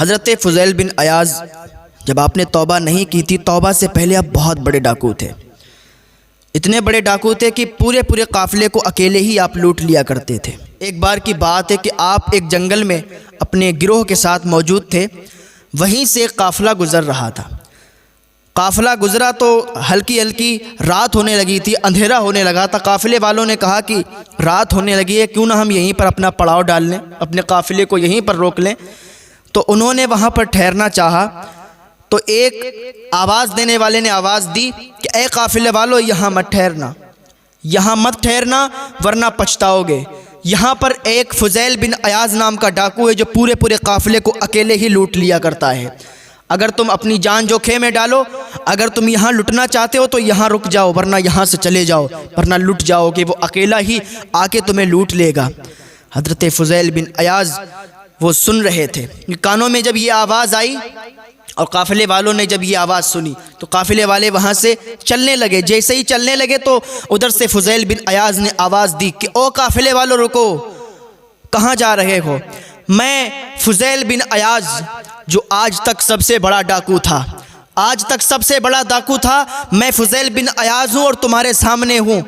حضرت فضیل بن عیاض جب آپ نے توبہ نہیں کی تھی، توبہ سے پہلے آپ بہت بڑے ڈاکو تھے، اتنے بڑے ڈاکو تھے کہ پورے قافلے کو اکیلے ہی آپ لوٹ لیا کرتے تھے۔ ایک بار کی بات ہے کہ آپ ایک جنگل میں اپنے گروہ کے ساتھ موجود تھے، وہیں سے ایک قافلہ گزر رہا تھا۔ قافلہ گزرا تو ہلکی رات ہونے لگی تھی، اندھیرا ہونے لگا تھا۔ قافلے والوں نے کہا کہ رات ہونے لگی ہے، کیوں نہ ہم یہیں پر اپنا پڑاؤ ڈال لیں، اپنے قافلے کو یہیں پر روک لیں۔ تو انہوں نے وہاں پر ٹھہرنا چاہا، تو ایک آواز دینے والے نے آواز دی کہ اے قافلے والو، یہاں مت ٹھہرنا ورنہ پچھتاؤ گے۔ یہاں پر ایک فضیل بن عیاض نام کا ڈاکو ہے جو پورے قافلے کو اکیلے ہی لوٹ لیا کرتا ہے۔ اگر تم اپنی جان جوکھے میں ڈالو، اگر تم یہاں لٹنا چاہتے ہو تو یہاں رک جاؤ، ورنہ یہاں سے چلے جاؤ، ورنہ لٹ جاؤ کہ وہ اکیلا ہی آ کے تمہیں لوٹ لے گا۔ حضرت فضیل بن عیاض وہ سن رہے تھے، کانوں میں جب یہ آواز آئی اور قافلے والوں نے جب یہ آواز سنی تو قافلے والے وہاں سے چلنے لگے۔ جیسے ہی چلنے لگے تو ادھر سے فضیل بن عیاض نے آواز دی کہ او قافلے والوں رکو، کہاں جا رہے ہو؟ میں فضیل بن عیاض جو آج تک سب سے بڑا ڈاکو تھا، میں فضیل بن عیاض ہوں اور تمہارے سامنے ہوں،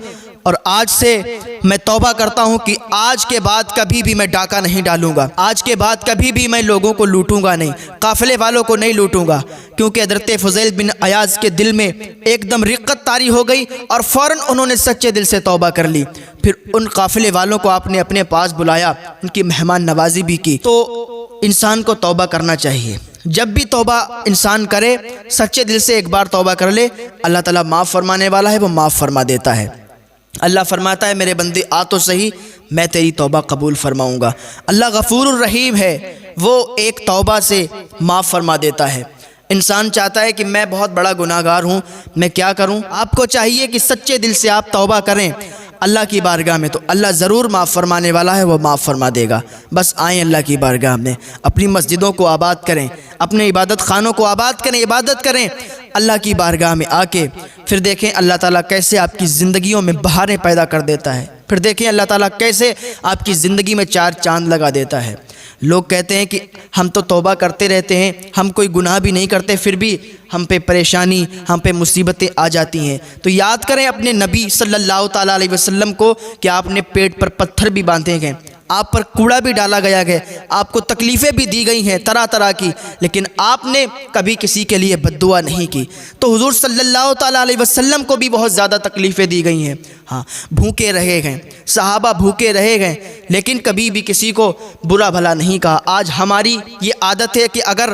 اور آج سے میں توبہ کرتا ہوں کہ آج کے بعد کبھی بھی میں ڈاکہ نہیں ڈالوں گا، آج کے بعد کبھی بھی میں لوگوں کو لوٹوں گا نہیں، قافلے والوں کو نہیں لوٹوں گا۔ کیونکہ حضرت فضیل بن عیاض کے دل میں ایک دم رقت طاری ہو گئی اور فوراً انہوں نے سچے دل سے توبہ کر لی۔ پھر ان قافلے والوں کو آپ نے اپنے پاس بلایا، ان کی مہمان نوازی بھی کی۔ تو انسان کو توبہ کرنا چاہیے، جب بھی توبہ انسان کرے سچے دل سے ایک بار توبہ کر لے، اللہ تعالیٰ معاف فرمانے والا ہے، وہ معاف فرما دیتا ہے۔ اللہ فرماتا ہے میرے بندے آ تو صحیح، میں تیری توبہ قبول فرماؤں گا۔ اللہ غفور الرحیم ہے، وہ ایک توبہ سے معاف فرما دیتا ہے۔ انسان چاہتا ہے کہ میں بہت بڑا گناہ گار ہوں، میں کیا کروں؟ آپ کو چاہیے کہ سچے دل سے آپ توبہ کریں اللہ کی بارگاہ میں، تو اللہ ضرور معاف فرمانے والا ہے، وہ معاف فرما دے گا۔ بس آئیں اللہ کی بارگاہ میں، اپنی مسجدوں کو آباد کریں، اپنے عبادت خانوں کو آباد کریں، عبادت کریں اللہ کی بارگاہ میں آ کے۔ پھر دیکھیں اللہ تعالیٰ کیسے آپ کی زندگیوں میں بہاریں پیدا کر دیتا ہے، پھر دیکھیں اللہ تعالیٰ کیسے آپ کی زندگی میں چار چاند لگا دیتا ہے۔ لوگ کہتے ہیں کہ ہم تو توبہ کرتے رہتے ہیں، ہم کوئی گناہ بھی نہیں کرتے، پھر بھی ہم پہ پریشانی، ہم پہ مصیبتیں آ جاتی ہیں۔ تو یاد کریں اپنے نبی صلی اللہ تعالیٰ علیہ وسلم کو کہ آپ نے پیٹ پر پتھر بھی باندھے گئے، آپ پر کوڑا بھی ڈالا گیا ہے، آپ کو تکلیفیں بھی دی گئی ہیں طرح کی، لیکن آپ نے کبھی کسی کے لیے بد دعا نہیں کی۔ تو حضور صلی اللہ تعالیٰ علیہ وسلم کو بھی بہت زیادہ تکلیفیں دی گئی ہیں، بھوکے رہے گئے، صحابہ بھوکے رہے گئے، لیکن کبھی بھی کسی کو برا بھلا نہیں کہا۔ آج ہماری یہ عادت ہے کہ اگر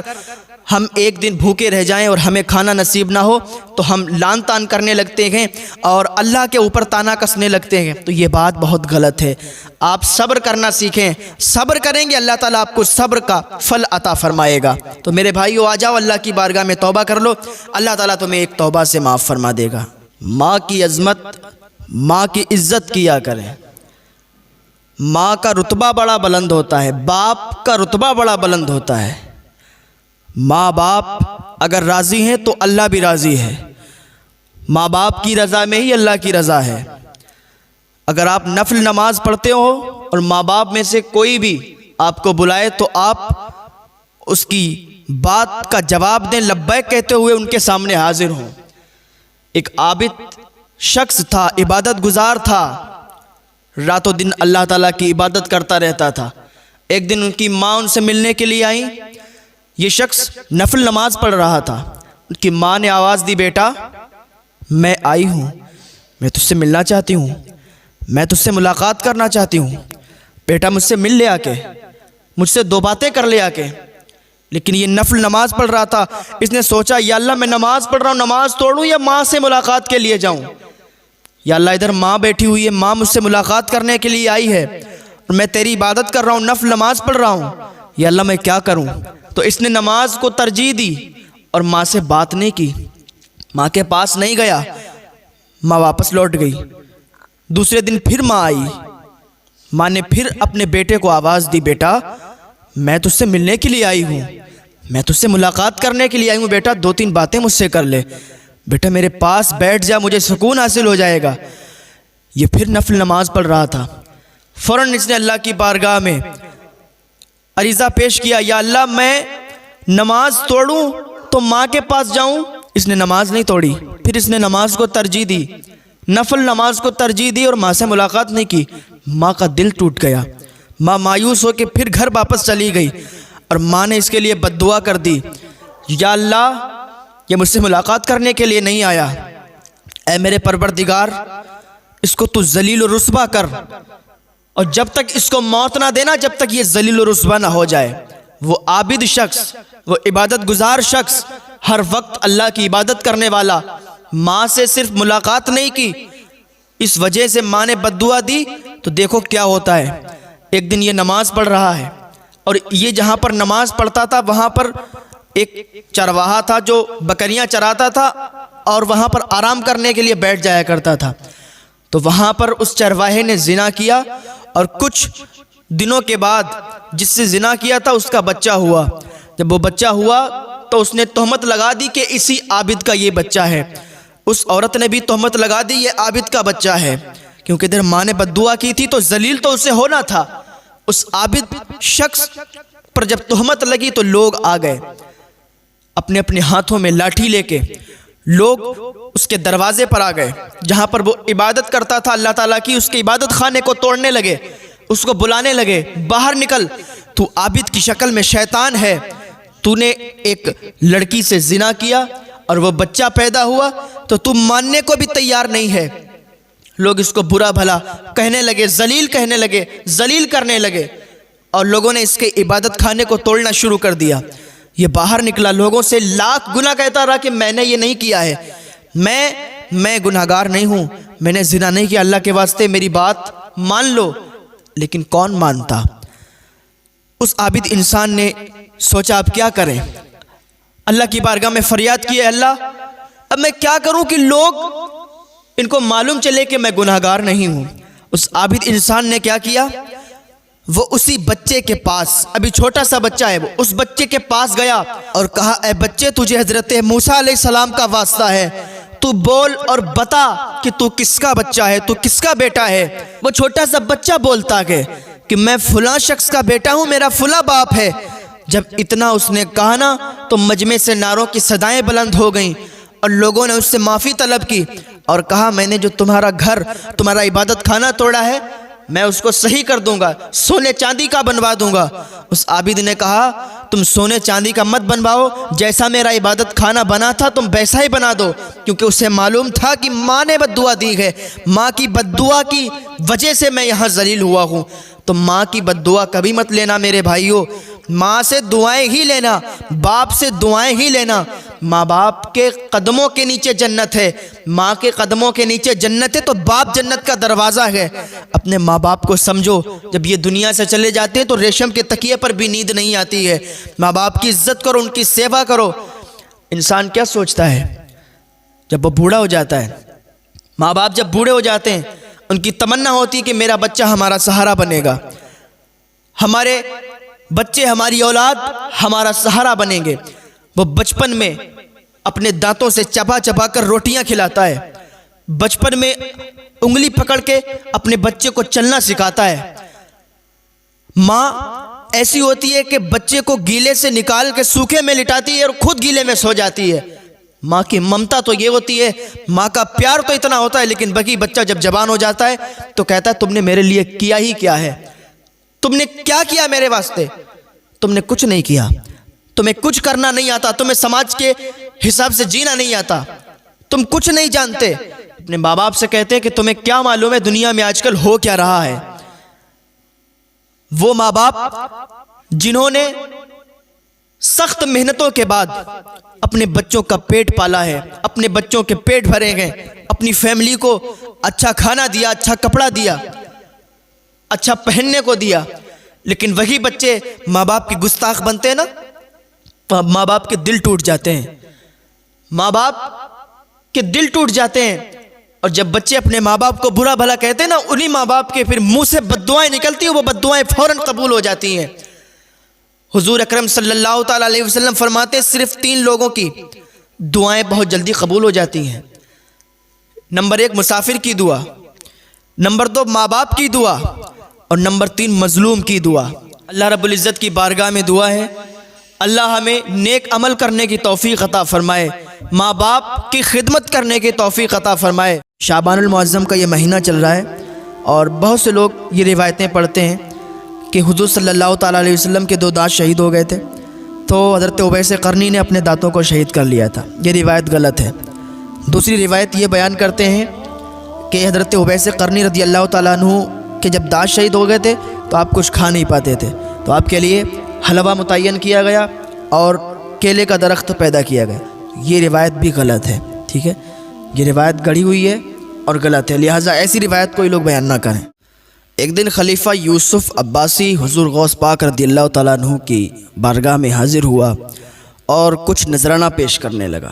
ہم ایک دن بھوکے رہ جائیں اور ہمیں کھانا نصیب نہ ہو تو ہم لان تان کرنے لگتے ہیں اور اللہ کے اوپر تانا کسنے لگتے ہیں، تو یہ بات بہت غلط ہے۔ آپ صبر کرنا سیکھیں، صبر کریں گے اللہ تعالیٰ آپ کو صبر کا پھل عطا فرمائے گا۔ تو میرے بھائیو آ جاؤ اللہ کی بارگاہ میں توبہ کر لو، اللہ تعالیٰ تمہیں ایک توبہ سے معاف فرما دے گا۔ ماں کی عظمت، ماں کی عزت کیا کریں۔ ماں کا رتبہ بڑا بلند ہوتا ہے، باپ کا رتبہ بڑا بلند ہوتا ہے۔ ماں باپ اگر راضی ہیں تو اللہ بھی راضی ہے، ماں باپ کی رضا میں ہی اللہ کی رضا ہے۔ اگر آپ نفل نماز پڑھتے ہو اور ماں باپ میں سے کوئی بھی آپ کو بلائے تو آپ اس کی بات کا جواب دیں، لبیک کہتے ہوئے ان کے سامنے حاضر ہوں۔ ایک عابد شخص تھا، عبادت گزار تھا، رات و دن اللہ تعالیٰ کی عبادت کرتا رہتا تھا۔ ایک دن ان کی ماں ان سے ملنے کے لیے آئیں، یہ شخص نفل نماز پڑھ رہا تھا۔ ان کی ماں نے آواز دی، بیٹا میں آئی ہوں، میں تجھ سے ملنا چاہتی ہوں، میں تجھ سے ملاقات کرنا چاہتی ہوں، بیٹا مجھ سے مل لے آ کے، مجھ سے دو باتیں کر لے آ کے۔ لیکن یہ نفل نماز پڑھ رہا تھا، اس نے سوچا یا اللہ میں نماز پڑھ رہا ہوں، نماز توڑوں یا ماں سے ملاقات کے لیے جاؤں؟ یا اللہ ادھر ماں بیٹھی ہوئی ہے، ماں مجھ سے ملاقات کرنے کے لیے آئی ہے اور میں تیری عبادت کر رہا ہوں، نفل نماز پڑھ رہا ہوں، یا اللہ میں کیا کروں؟ تو اس نے نماز کو ترجیح دی اور ماں سے بات نہیں کی، ماں کے پاس نہیں گیا، ماں واپس لوٹ گئی۔ دوسرے دن پھر ماں آئی، ماں نے پھر اپنے بیٹے کو آواز دی، بیٹا میں تجھ سے ملنے کے لیے آئی ہوں، میں تجھ سے ملاقات کرنے کے لیے آئی ہوں، بیٹا دو تین باتیں مجھ سے کر لے، بیٹا میرے پاس بیٹھ جا، مجھے سکون حاصل ہو جائے گا۔ یہ پھر نفل نماز پڑھ رہا تھا، فوراً اس نے اللہ کی بارگاہ میں عریضہ پیش کیا، یا اللہ میں نماز توڑوں تو ماں کے پاس جاؤں؟ اس نے نماز نہیں توڑی، پھر اس نے نماز کو ترجیح دی، نفل نماز کو ترجیح دی اور ماں سے ملاقات نہیں کی۔ ماں کا دل ٹوٹ گیا، ماں مایوس ہو کے پھر گھر واپس چلی گئی اور ماں نے اس کے لیے بد دعا کر دی، یا اللہ یہ مجھ سے ملاقات کرنے کے لیے نہیں آیا، اے میرے پروردگار اس کو تو ذلیل و رسوا کر، اور جب تک اس کو موت نہ دینا جب تک یہ ذلیل و رسوا نہ ہو جائے۔ وہ عابد شخص، وہ عبادت گزار شخص، ہر وقت اللہ کی عبادت کرنے والا، ماں سے صرف ملاقات نہیں کی، اس وجہ سے ماں نے بد دعا دی تو دیکھو کیا ہوتا ہے۔ ایک دن یہ نماز پڑھ رہا ہے اور یہ جہاں پر نماز پڑھتا تھا وہاں پر ایک چرواہا تھا جو بکریاں چراتا تھا اور وہاں پر آرام کرنے کے لیے بیٹھ جایا کرتا تھا۔ تو وہاں پر اس چرواہے نے زنا کیا اور کچھ دنوں کے بعد جس سے زنا کیا تھا اس کا بچہ ہوا۔ جب وہ بچہ ہوا تو اس نے تہمت لگا دی کہ اسی عابد کا یہ بچہ ہے۔ اس عورت نے بھی تہمت لگا دی یہ عابد کا بچہ ہے، کیونکہ ادھر ماں نے بد دعا کی تھی تو ذلیل تو اسے ہونا تھا۔ اس عابد شخص پر جب تہمت لگی تو لوگ آ گئے اپنے اپنے ہاتھوں میں لاٹھی لے کے، لوگ اس کے دروازے پر آ گئے جہاں پر وہ عبادت کرتا تھا اللہ تعالیٰ کی، اس کے عبادت خانے کو توڑنے لگے، اس کو بلانے لگے، باہر نکل، تو عابد کی شکل میں شیطان ہے، تو نے ایک لڑکی سے زنا کیا اور وہ بچہ پیدا ہوا تو تم ماننے کو بھی تیار نہیں ہے۔ لوگ اس کو برا بھلا کہنے لگے، ذلیل کہنے لگے، ذلیل کرنے لگے، اور لوگوں نے اس کے عبادت خانے کو توڑنا شروع کر دیا۔ یہ باہر نکلا، لوگوں سے لاکھ گناہ کہتا رہا کہ میں نے یہ نہیں کیا ہے، میں گناہگار نہیں ہوں، میں نے زنا نہیں کیا، اللہ کے واسطے میری بات مان لو۔ لیکن کون مانتا؟ اس عابد انسان نے سوچا اب کیا کریں، اللہ کی بارگاہ میں فریاد کی، اللہ اب میں کیا کروں کہ لوگ ان کو معلوم چلے کہ میں گناہگار نہیں ہوں۔ اس عابد انسان نے کیا کیا، وہ اسی بچے کے پاس، ابھی چھوٹا سا بچہ ہے، وہ اس بچے کے پاس گیا اور کہا، اے بچے تجھے حضرت موسیٰ علیہ السلام کا واسطہ ہے، تو بول اور بتا کہ تو کس کا بچہ ہے، تو کس کا بیٹا ہے۔ وہ چھوٹا سا بچہ بولتا کہ میں فلاں شخص کا بیٹا ہوں، میرا فلاں باپ ہے۔ جب اتنا اس نے کہا نا تو مجمع سے نعروں کی صدائیں بلند ہو گئیں اور لوگوں نے اس سے معافی طلب کی اور کہا، میں نے جو تمہارا گھر، تمہارا عبادت خانہ توڑا ہے میں اس کو صحیح کر دوں گا، سونے چاندی کا بنوا دوں گا۔ اس عابد نے کہا، تم سونے چاندی کا مت بنواؤ، جیسا میرا عبادت خانہ بنا تھا تم ویسا ہی بنا دو، کیونکہ اسے معلوم تھا کہ ماں نے بد دعا دی ہے، ماں کی بد دعا کی وجہ سے میں یہاں ذلیل ہوا ہوں۔ تو ماں کی بد دعا کبھی مت لینا میرے بھائیوں، ماں سے دعائیں ہی لینا، باپ سے دعائیں ہی لینا۔ ماں باپ کے قدموں کے نیچے جنت ہے، ماں کے قدموں کے نیچے جنت ہے تو باپ جنت کا دروازہ ہے۔ اپنے ماں باپ کو سمجھو، جب یہ دنیا سے چلے جاتے ہیں تو ریشم کے تکیے پر بھی نیند نہیں آتی ہے۔ ماں باپ کی عزت کرو، ان کی سیوا کرو۔ انسان کیا سوچتا ہے جب وہ بوڑھا ہو جاتا ہے؟ ماں باپ جب بوڑھے ہو جاتے ہیں ان کی تمنا ہوتی ہے کہ میرا بچہ ہمارا سہارا بنے گا، ہمارے بچے، ہماری اولاد ہمارا سہارا بنیں گے۔ وہ بچپن میں اپنے دانتوں سے چبا چبا کر روٹیاں کھلاتا ہے، بچپن میں انگلی پکڑ کے اپنے بچے کو چلنا سکھاتا ہے۔ ماں ایسی ہوتی ہے کہ بچے کو گیلے سے نکال کے سوکھے میں لٹاتی ہے اور خود گیلے میں سو جاتی ہے۔ ماں کی ممتا تو یہ ہوتی ہے، ماں کا پیار تو اتنا ہوتا ہے، لیکن باقی بچہ جب جوان ہو جاتا ہے تو کہتا ہے تم نے میرے لیے کیا ہی کیا ہے، تم نے کیا کیا میرے واسطے؟ تم نے کچھ نہیں کیا، تمہیں کچھ کرنا نہیں آتا، تمہیں سماج کے حساب سے جینا نہیں آتا، تم کچھ نہیں جانتے۔ اپنے ماں باپ سے کہتے ہیں کہ تمہیں کیا معلوم ہے دنیا میں آج کل ہو کیا رہا ہے۔ وہ ماں باپ جنہوں نے سخت محنتوں کے بعد اپنے بچوں کا پیٹ پالا ہے، اپنے بچوں کے پیٹ بھرے گئے، اپنی فیملی کو اچھا کھانا دیا، اچھا کپڑا دیا، اچھا پہننے کو دیا، لیکن وہی بچے ماں باپ کی گستاخ بنتے ہیں نا، ماں باپ کے دل ٹوٹ جاتے ہیں، ماں باپ کے دل ٹوٹ جاتے ہیں۔ اور جب بچے اپنے ماں باپ کو برا بھلا کہتے ہیں نا، انہی ماں باپ کے پھر منہ سے بد دعائیں نکلتی ہیں، وہ بد دعائیں فوراً قبول ہو جاتی ہیں۔ حضور اکرم صلی اللہ تعالیٰ علیہ وسلم فرماتے ہیں صرف 3 لوگوں کی دعائیں بہت جلدی قبول ہو جاتی ہیں۔ نمبر 1 مسافر کی دعا، نمبر 2 ماں باپ کی دعا، اور نمبر 3 مظلوم کی دعا۔ اللہ رب العزت کی بارگاہ میں دعا ہے، اللہ ہمیں نیک عمل کرنے کی توفیق عطا فرمائے، ماں باپ کی خدمت کرنے کی توفیق عطا فرمائے۔ شعبان المعظم کا یہ مہینہ چل رہا ہے اور بہت سے لوگ یہ روایتیں پڑھتے ہیں کہ حضور صلی اللہ تعالیٰ علیہ وسلم کے 2 دانت شہید ہو گئے تھے تو حضرت اویس قرنی نے اپنے دانتوں کو شہید کر لیا تھا۔ یہ روایت غلط ہے۔ دوسری روایت یہ بیان کرتے ہیں کہ حضرت اویس قرنی رضی اللہ تعالیٰ عنہ کہ جب دانت شہید ہو گئے تھے تو آپ کچھ کھا نہیں پاتے تھے، تو آپ کے لیے حلوہ متعین کیا گیا اور کیلے کا درخت پیدا کیا گیا۔ یہ روایت بھی غلط ہے، ٹھیک ہے، یہ روایت گڑھی ہوئی ہے اور غلط ہے، لہٰذا ایسی روایت کوئی لوگ بیان نہ کریں۔ ایک دن خلیفہ یوسف عباسی حضور غوث پاک رضی اللہ تعالیٰ عنہ کی بارگاہ میں حاضر ہوا اور کچھ نذرانہ پیش کرنے لگا،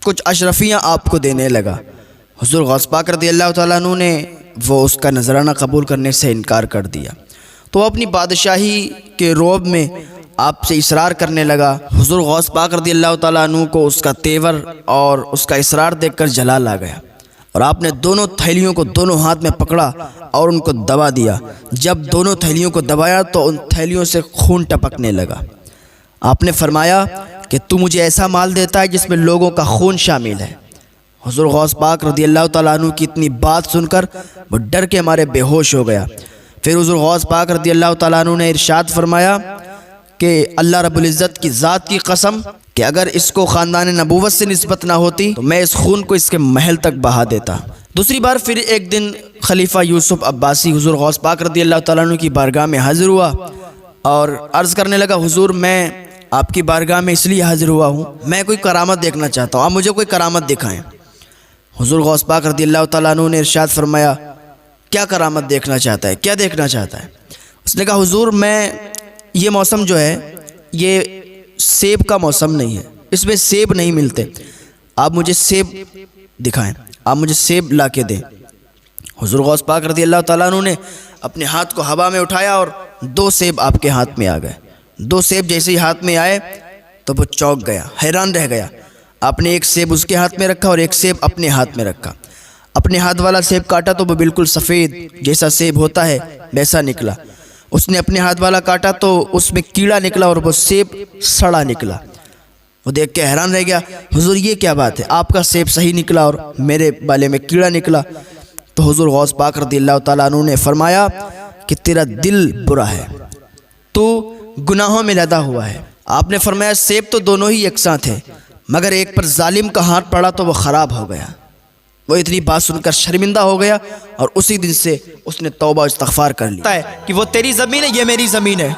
کچھ اشرفیاں آپ کو دینے لگا۔ حضور غوث پاک رضی اللہ تعالیٰ عنہ نے وہ اس کا نذرانہ قبول کرنے سے انکار کر دیا، تو وہ اپنی بادشاہی کے رعب میں آپ سے اصرار کرنے لگا۔ حضور غوث پاک رضی اللہ تعالیٰ عنہ کو اس کا تیور اور اس کا اصرار دیکھ کر جلال آ گیا اور آپ نے دونوں تھیلیوں کو دونوں ہاتھ میں پکڑا اور ان کو دبا دیا۔ جب دونوں تھیلیوں کو دبایا تو ان تھیلیوں سے خون ٹپکنے لگا۔ آپ نے فرمایا کہ تو مجھے ایسا مال دیتا ہے جس میں لوگوں کا خون شامل ہے۔ حضور غوث پاک رضی اللہ تعالیٰ عنہ کی اتنی بات سن کر وہ ڈر کے مارے بے ہوش ہو گیا۔ پھر حضور غوث پاک رضی اللہ تعالیٰ عنہ نے ارشاد فرمایا کہ اللہ رب العزت کی ذات کی قسم کہ اگر اس کو خاندان نبوت سے نسبت نہ ہوتی تو میں اس خون کو اس کے محل تک بہا دیتا۔ دوسری بار پھر ایک دن خلیفہ یوسف عباسی حضور غوث پاک رضی اللہ تعالیٰ عنہ کی بارگاہ میں حاضر ہوا اور عرض کرنے لگا، حضور میں آپ کی بارگاہ میں اس لیے حاضر ہوا ہوں، میں کوئی کرامت دیکھنا چاہتا ہوں، آپ مجھے کوئی کرامت دکھائیں۔ حضور غوث پاک رضی اللہ تعالیٰ عنہ نے ارشاد فرمایا، کیا کرامت دیکھنا چاہتا ہے، کیا دیکھنا چاہتا ہے؟ اس نے کہا، حضور میں یہ موسم جو ہے یہ سیب کا موسم نہیں ہے، اس میں سیب نہیں ملتے، آپ مجھے سیب دکھائیں، آپ مجھے سیب لا کے دیں۔ حضور غوث پاک رضی اللہ تعالیٰ عنہ نے اپنے ہاتھ کو ہوا میں اٹھایا اور 2 سیب آپ کے ہاتھ میں آ گئے۔ 2 سیب جیسے ہی ہاتھ میں آئے تو وہ چونک گیا، حیران رہ گیا۔ آپ نے ایک سیب اس کے ہاتھ میں رکھا اور ایک سیب اپنے ہاتھ میں رکھا۔ اپنے ہاتھ والا سیب کاٹا تو وہ بالکل سفید جیسا سیب ہوتا ہے ویسا نکلا۔ اس نے اپنے ہاتھ والا کاٹا تو اس میں کیڑا نکلا اور وہ سیب سڑا نکلا۔ وہ دیکھ کے حیران رہ گیا، حضور یہ کیا بات ہے، آپ کا سیب صحیح نکلا اور میرے والے میں کیڑا نکلا۔ تو حضور غوث پاک رضی اللہ تعالیٰ عنہ نے فرمایا کہ تیرا دل برا ہے، تو گناہوں میں لدا ہوا ہے۔ آپ نے فرمایا سیب تو دونوں ہی یکساں تھے، مگر ایک پر ظالم کا ہاتھ پڑا تو وہ خراب ہو گیا۔ وہ اتنی بات سن کر شرمندہ ہو گیا اور اسی دن سے اس نے توبہ و استغفار کر لی کہ وہ تیری زمین ہے، یہ میری زمین ہے۔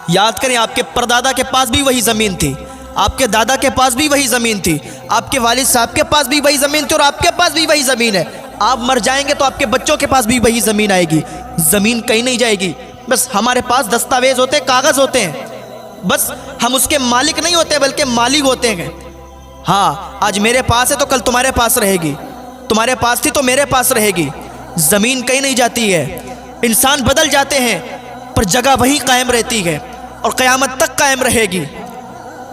یاد کریں آپ کے پردادا کے پاس بھی وہی زمین تھی، آپ کے دادا کے پاس بھی وہی زمین تھی، آپ کے والد صاحب کے پاس بھی وہی زمین تھی اور آپ کے پاس بھی وہی زمین ہے۔ آپ مر جائیں گے تو آپ کے بچوں کے پاس بھی وہی زمین آئے گی، زمین کہیں نہیں جائے گی۔ بس ہمارے پاس دستاویز ہوتے ہیں، کاغذ ہوتے ہیں، بس ہم اس کے مالک نہیں ہوتے بلکہ مالک ہوتے ہیں۔ ہاں آج میرے پاس ہے تو کل تمہارے پاس رہے گی، تمہارے پاس تھی تو میرے پاس رہے گی۔ زمین کہیں نہیں جاتی ہے، انسان بدل جاتے ہیں پر جگہ وہی قائم رہتی ہے اور قیامت تک قائم رہے گی۔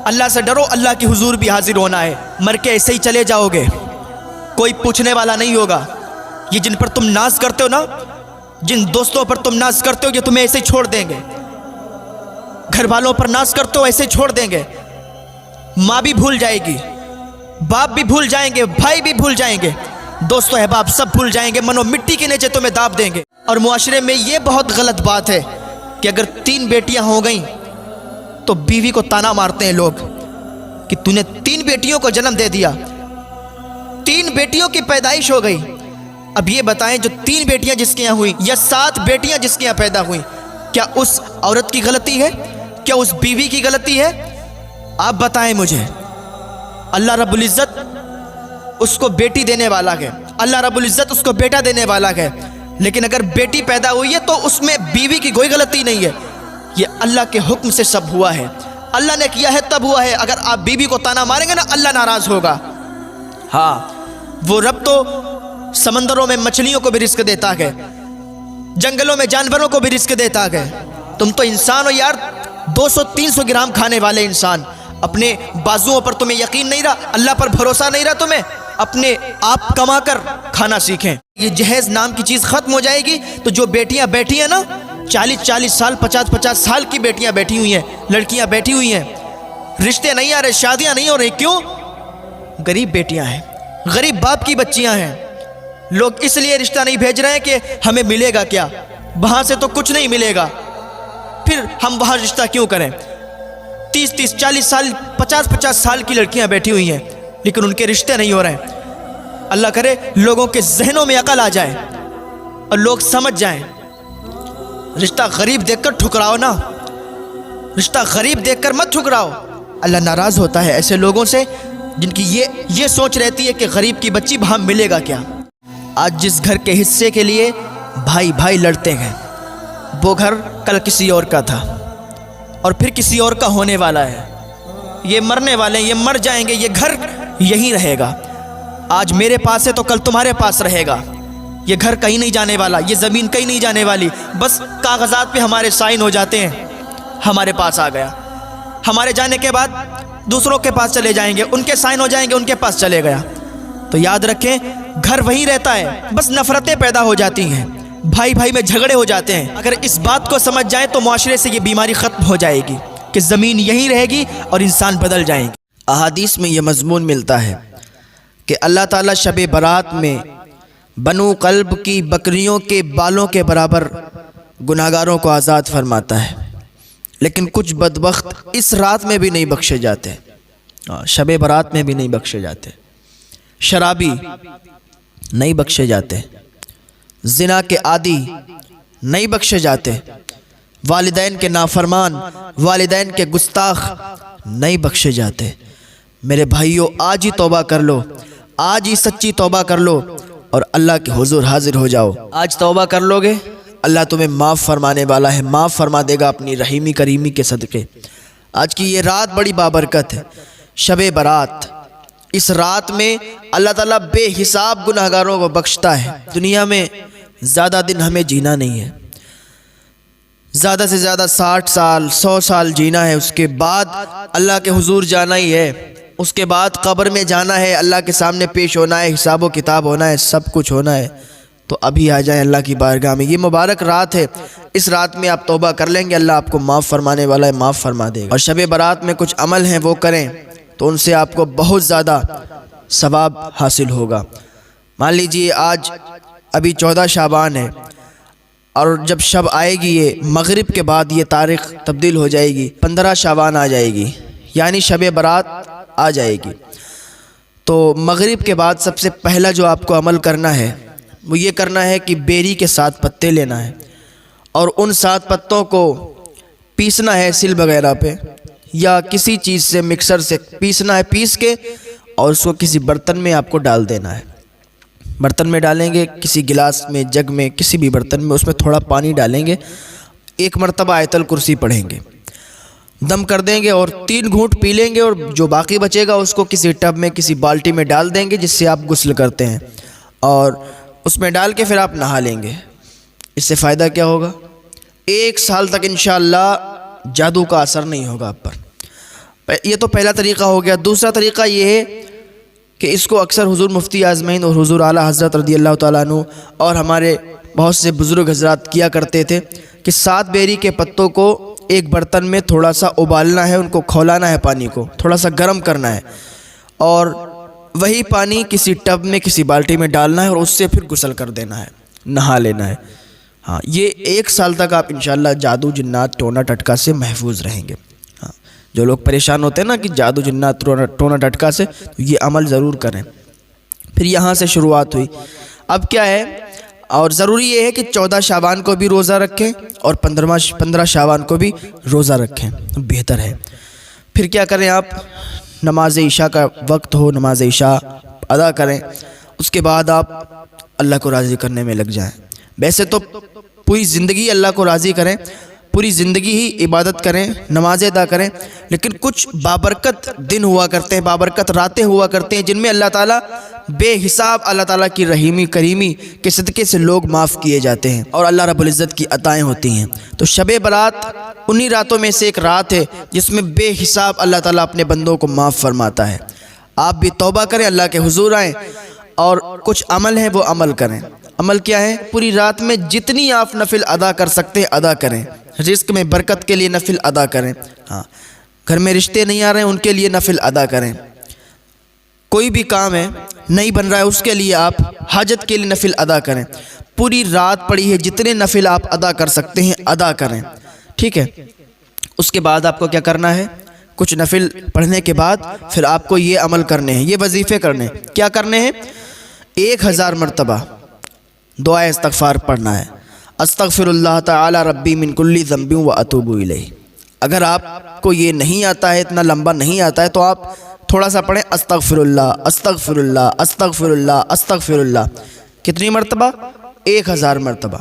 اللہ سے ڈرو، اللہ کی حضور بھی حاضر ہونا ہے، مر کے ایسے ہی چلے جاؤ گے، کوئی پوچھنے والا نہیں ہوگا۔ یہ جن پر تم ناز کرتے ہو نا، جن دوستوں پر تم ناز کرتے ہو یہ تمہیں ایسے ہی چھوڑ دیں گے، گھر والوں پر ناز کرتے ہو ایسے چھوڑ دیں گے، ماں بھی بھول جائے گی، باپ بھی بھول جائیں گے، بھائی بھی بھول جائیں گے، دوست و احباب سب بھول جائیں گے، منو مٹی کے نیچے تمہیں داب دیں گے۔ اور معاشرے میں یہ بہت غلط بات ہے کہ اگر 3 بیٹیاں ہو گئیں تو بیوی کو تانا مارتے ہیں لوگ کہ تو نے 3 بیٹیوں کو جنم دے دیا، 3 بیٹیوں کی پیدائش ہو گئی۔ اب یہ بتائیں جو 3 بیٹیاں جس کے یہاں ہوئی یا 7 بیٹیاں جس کے یہاں پیدا ہوئیں، کیا اس عورت کی غلطی ہے؟ کیا اس بیوی کی غلطی ہے؟ آپ بتائیں مجھے۔ اللہ رب العزت اس کو بیٹی دینے والا ہے، اللہ رب العزت اس کو بیٹا دینے والا ہے، لیکن اگر بیٹی پیدا ہوئی ہے تو اس میں بیوی کی کوئی غلطی نہیں ہے، یہ اللہ کے حکم سے سب ہوا ہے، اللہ نے کیا ہے تب ہوا ہے۔ اگر آپ بیوی کو تانا ماریں گے نا اللہ ناراض ہوگا۔ ہاں وہ رب تو سمندروں میں مچھلیوں کو بھی رزق دیتا ہے، جنگلوں میں جانوروں کو بھی رزق دیتا ہے، تم تو انسان ہو یار، 200-300 گرام کھانے والے انسان، اپنے بازوؤں پر تمہیں یقین نہیں رہا، اللہ پر بھروسہ نہیں رہا تمہیں، اپنے آپ کما کر کھانا سیکھیں۔ یہ جہیز نام کی چیز ختم ہو جائے گی تو جو بیٹیاں بیٹھی ہیں نا 40-40 سال 50-50 سال کی بیٹیاں بیٹھی ہوئی ہیں، لڑکیاں بیٹھی ہوئی ہیں، رشتے نہیں آ رہے, شادیاں نہیں ہو رہی. کیوں؟ غریب بیٹیاں ہیں, غریب باپ کی بچیاں ہیں. لوگ اس لیے رشتہ نہیں بھیج رہے ہیں کہ ہمیں ملے گا کیا, وہاں سے تو کچھ نہیں ملے گا, پھر ہم وہاں رشتہ کیوں کریں. 30 40 سال 50 سال کی لڑکیاں بیٹھی ہوئی ہیں لیکن ان کے رشتے نہیں ہو رہے ہیں. اللہ کرے لوگوں کے ذہنوں میں عقل آ جائے اور لوگ سمجھ جائیں. رشتہ غریب دیکھ کر ٹھکراؤ نا, رشتہ غریب دیکھ کر مت ٹھکراؤ. اللہ ناراض ہوتا ہے ایسے لوگوں سے جن کی یہ سوچ رہتی ہے کہ غریب کی بچی وہاں ملے گا کیا. آج جس گھر کے حصے کے لیے بھائی لڑتے ہیں, وہ گھر کل کسی اور کا تھا اور پھر کسی اور کا ہونے والا ہے. یہ مرنے والے ہیں, یہ مر جائیں گے, یہ گھر یہیں رہے گا. آج میرے پاس ہے تو کل تمہارے پاس رہے گا. یہ گھر کہیں نہیں جانے والا, یہ زمین کہیں نہیں جانے والی. بس کاغذات پہ ہمارے سائن ہو جاتے ہیں, ہمارے پاس آ گیا. ہمارے جانے کے بعد دوسروں کے پاس چلے جائیں گے, ان کے سائن ہو جائیں گے, ان کے پاس چلے گیا. تو یاد رکھیں گھر وہیں رہتا ہے, بس نفرتیں پیدا ہو جاتی ہیں, بھائی میں جھگڑے ہو جاتے ہیں. اگر اس بات کو سمجھ جائیں تو معاشرے سے یہ بیماری ختم ہو جائے گی کہ زمین یہیں رہے گی اور انسان بدل جائیں گے. احادیث میں یہ مضمون ملتا ہے کہ اللہ تعالیٰ شب برات میں بنو قلب کی بکریوں کے بالوں کے برابر گناہگاروں کو آزاد فرماتا ہے, لیکن کچھ بدبخت اس رات میں بھی نہیں بخشے جاتے, شب برات میں بھی نہیں بخشے جاتے. شرابی نہیں بخشے جاتے, زنا کے عادی نہیں بخشے جاتے, والدین کے نافرمان, والدین کے گستاخ نہیں بخشے جاتے. میرے بھائیوں, آج ہی توبہ کر لو, آج ہی سچی توبہ کر لو اور اللہ کے حضور حاضر ہو جاؤ. آج توبہ کر لو گے, اللہ تمہیں معاف فرمانے والا ہے, معاف فرما دے گا اپنی رحیمی کریمی کے صدقے. آج کی یہ رات بڑی بابرکت ہے, شب برات. اس رات میں اللہ تعالیٰ بے حساب گناہگاروں کو بخشتا ہے. دنیا میں زیادہ دن ہمیں جینا نہیں ہے, زیادہ سے زیادہ 60 سال 100 سال جینا ہے. اس کے بعد اللہ کے حضور جانا ہی ہے, اس کے بعد قبر میں جانا ہے, اللہ کے سامنے پیش ہونا ہے, حساب و کتاب ہونا ہے, سب کچھ ہونا ہے. تو ابھی آ جائیں اللہ کی بارگاہ میں. یہ مبارک رات ہے, اس رات میں آپ توبہ کر لیں گے, اللہ آپ کو معاف فرمانے والا ہے, معاف فرما دے گا. اور شب برات میں کچھ عمل ہیں وہ کریں تو ان سے آپ کو بہت زیادہ ثواب حاصل ہوگا. مان لیجئے آج ابھی 14 شعبان ہے اور جب شب آئے گی یہ مغرب کے بعد یہ تاریخ تبدیل ہو جائے گی, 15 شعبان آ جائے گی, یعنی شب برات آ جائے گی. تو مغرب کے بعد سب سے پہلا جو آپ کو عمل کرنا ہے وہ یہ کرنا ہے کہ بیری کے 7 پتے لینا ہے اور ان 7 پتوں کو پیسنا ہے سل وغیرہ پہ یا کسی چیز سے مکسر سے پیسنا ہے, پیس کے اور اس کو کسی برتن میں آپ کو ڈال دینا ہے. برتن میں ڈالیں گے, کسی گلاس میں, جگ میں, کسی بھی برتن میں, اس میں تھوڑا پانی ڈالیں گے, 1 مرتبہ آیت الکرسی پڑھیں گے, دم کر دیں گے اور 3 گھونٹ پی لیں گے اور جو باقی بچے گا اس کو کسی ٹب میں کسی بالٹی میں ڈال دیں گے جس سے آپ غسل کرتے ہیں, اور اس میں ڈال کے پھر آپ نہا لیں گے. اس سے فائدہ کیا ہوگا؟ 1 سال تک انشاءاللہ جادو کا اثر نہیں ہوگا آپ پر. یہ تو پہلا طریقہ ہو گیا. دوسرا طریقہ یہ ہے کہ اس کو اکثر حضور مفتی اعظمین اور حضور اعلیٰ حضرت رضی اللہ تعالیٰ عنہ اور ہمارے بہت سے بزرگ حضرات کیا کرتے تھے کہ 7 بیری کے پتوں کو ایک برتن میں تھوڑا سا ابالنا ہے, ان کو کھولانا ہے, پانی کو تھوڑا سا گرم کرنا ہے اور وہی پانی کسی ٹب میں کسی بالٹی میں ڈالنا ہے اور اس سے پھر غسل کر دینا ہے, نہا لینا ہے. ہاں, یہ 1 سال تک آپ انشاءاللہ جادو جنات ٹونا ٹٹکا سے محفوظ رہیں گے. ہاں, جو لوگ پریشان ہوتے ہیں نا کہ جادو جنات ٹونا ٹٹکا سے, تو یہ عمل ضرور کریں. پھر یہاں سے شروعات ہوئی. اب کیا ہے, اور ضروری یہ ہے کہ 14 شعبان کو بھی روزہ رکھیں اور 15 شعبان کو بھی روزہ رکھیں, بہتر ہے. پھر کیا کریں آپ, نماز عشاء کا وقت ہو, نماز عشاء ادا کریں, اس کے بعد آپ اللہ کو راضی کرنے میں لگ جائیں. ویسے تو پوری زندگی اللہ کو راضی کریں, پوری زندگی ہی عبادت کریں, نمازیں ادا کریں, لیکن کچھ بابرکت دن ہوا کرتے ہیں, بابرکت راتیں ہوا کرتے ہیں جن میں اللہ تعالیٰ بے حساب اللہ تعالیٰ کی رحیمی کریمی کے صدقے سے لوگ معاف کیے جاتے ہیں اور اللہ رب العزت کی عطائیں ہوتی ہیں. تو شب برات انہی راتوں میں سے ایک رات ہے جس میں بے حساب اللہ تعالیٰ اپنے بندوں کو معاف فرماتا ہے. آپ بھی توبہ کریں, اللہ کے حضور آئیں اور کچھ عمل ہیں وہ عمل کریں. عمل کیا ہے؟ پوری رات میں جتنی آپ نفل ادا کر سکتے ہیں ادا کریں, رزق میں برکت کے لیے نفل ادا کریں. ہاں, گھر میں رشتے نہیں آ رہے ہیں ان کے لیے نفل ادا کریں. کوئی بھی کام ہے نہیں بن رہا ہے اس کے لیے آپ حاجت کے لیے نفل ادا کریں. پوری رات پڑی ہے جتنے نفل آپ ادا کر سکتے ہیں ادا کریں. ٹھیک ہے. اس کے بعد آپ کو کیا کرنا ہے؟ کچھ نفل پڑھنے کے بعد پھر آپ کو یہ عمل کرنے ہیں, یہ وظیفے کرنے ہیں. کیا کرنے ہیں؟ 1000 مرتبہ دعا استغفار پڑھنا ہے. استغفر اللہ تعالی ربی من کل ذنب و اتوب الیہ. اگر آپ کو یہ نہیں آتا ہے, اتنا لمبا نہیں آتا ہے, تو آپ تھوڑا سا پڑھیں استغفر اللہ استغفر اللہ استغفر اللہ استغفر اللہ. کتنی مرتبہ؟ 1000 مرتبہ.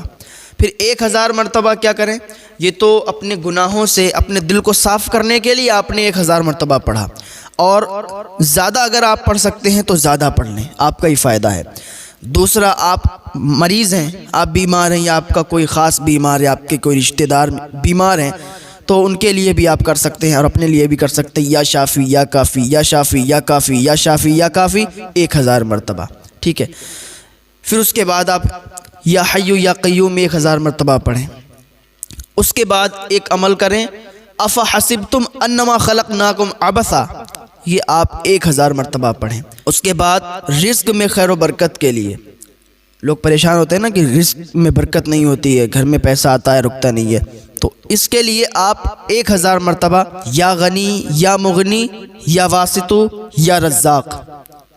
پھر 1000 مرتبہ کیا کریں؟ یہ تو اپنے گناہوں سے اپنے دل کو صاف کرنے کے لیے آپ نے 1000 مرتبہ پڑھا, اور زیادہ اگر آپ پڑھ سکتے ہیں تو زیادہ پڑھ لیں, آپ کا ہی فائدہ ہے. دوسرا, آپ مریض ہیں, آپ بیمار ہیں, یا آپ کا کوئی خاص بیمار ہے, آپ کے کوئی رشتہ دار بیمار ہیں, تو ان کے لیے بھی آپ کر سکتے ہیں اور اپنے لیے بھی کر سکتے ہیں. یا شافی یا کافی یا شافی یا کافی یا شافی یا کافی 1000 مرتبہ. ٹھیک ہے. پھر اس کے بعد آپ یا حی یا قیوم 1000 مرتبہ پڑھیں. اس کے بعد ایک عمل کریں, افحسبتم انما خلقناکم عبثا, یہ آپ 1000 مرتبہ پڑھیں. اس کے بعد رزق میں خیر و برکت کے لیے, لوگ پریشان ہوتے ہیں نا کہ رزق میں برکت نہیں ہوتی ہے, گھر میں پیسہ آتا ہے رکتا نہیں ہے, تو اس کے لیے آپ 1000 مرتبہ یا غنی یا مغنی یا واسطو یا رزاق,